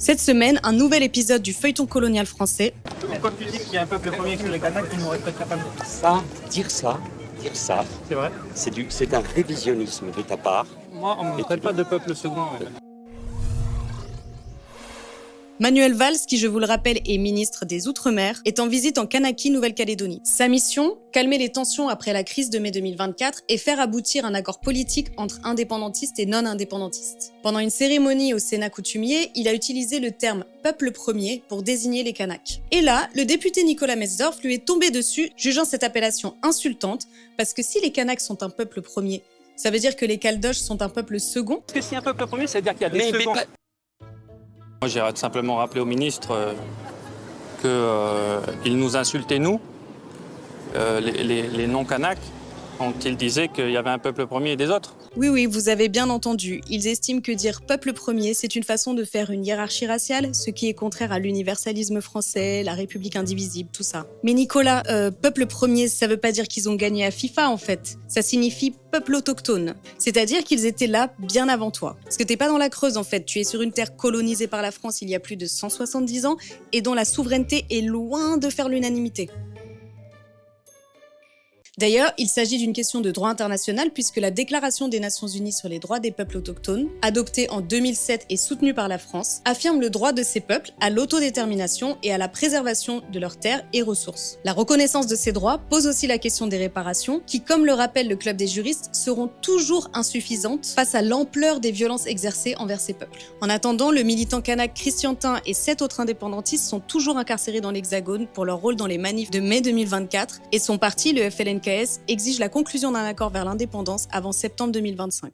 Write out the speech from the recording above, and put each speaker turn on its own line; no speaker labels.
Cette semaine, un nouvel épisode du feuilleton colonial français.
Pourquoi tu dis qu'il y a un peuple premier que les Kanaks qui nous respecteraient pas nous?
Dire ça,
C'est vrai.
c'est un révisionnisme de ta part.
Moi, on ne me traite pas de peuple second.
Manuel Valls, qui je vous le rappelle est ministre des Outre-mer, est en visite en Kanaky, Nouvelle-Calédonie. Sa mission, calmer les tensions après la crise de mai 2024 et faire aboutir un accord politique entre indépendantistes et non-indépendantistes. Pendant une cérémonie au Sénat coutumier, il a utilisé le terme « peuple premier » pour désigner les Kanaks. Et là, le député Nicolas Metzdorf lui est tombé dessus, jugeant cette appellation insultante, parce que si les Kanaks sont un peuple premier, ça veut dire que les Caldoches sont un peuple second?
Parce que si un peuple premier, ça veut dire qu'il y a des seconds.
Moi, j'irais simplement rappeler au ministre qu'il nous insultait, nous, les non-Kanaks, quand il disait qu'il y avait un peuple premier et des autres.
Oui, vous avez bien entendu. Ils estiment que dire « peuple premier », c'est une façon de faire une hiérarchie raciale, ce qui est contraire à l'universalisme français, la République indivisible, tout ça. Mais Nicolas, peuple premier, ça veut pas dire qu'ils ont gagné à FIFA, en fait. Ça signifie peuple autochtone. C'est-à-dire qu'ils étaient là bien avant toi. Parce que t'es pas dans la Creuse, en fait. Tu es sur une terre colonisée par la France il y a plus de 170 ans et dont la souveraineté est loin de faire l'unanimité. D'ailleurs, il s'agit d'une question de droit international puisque la Déclaration des Nations Unies sur les droits des peuples autochtones, adoptée en 2007 et soutenue par la France, affirme le droit de ces peuples à l'autodétermination et à la préservation de leurs terres et ressources. La reconnaissance de ces droits pose aussi la question des réparations qui, comme le rappelle le Club des juristes, seront toujours insuffisantes face à l'ampleur des violences exercées envers ces peuples. En attendant, le militant kanak Christian Tin et 7 autres indépendantistes sont toujours incarcérés dans l'Hexagone pour leur rôle dans les manifs de mai 2024 et son parti, le FLNKS, exige la conclusion d'un accord vers l'indépendance avant septembre 2025.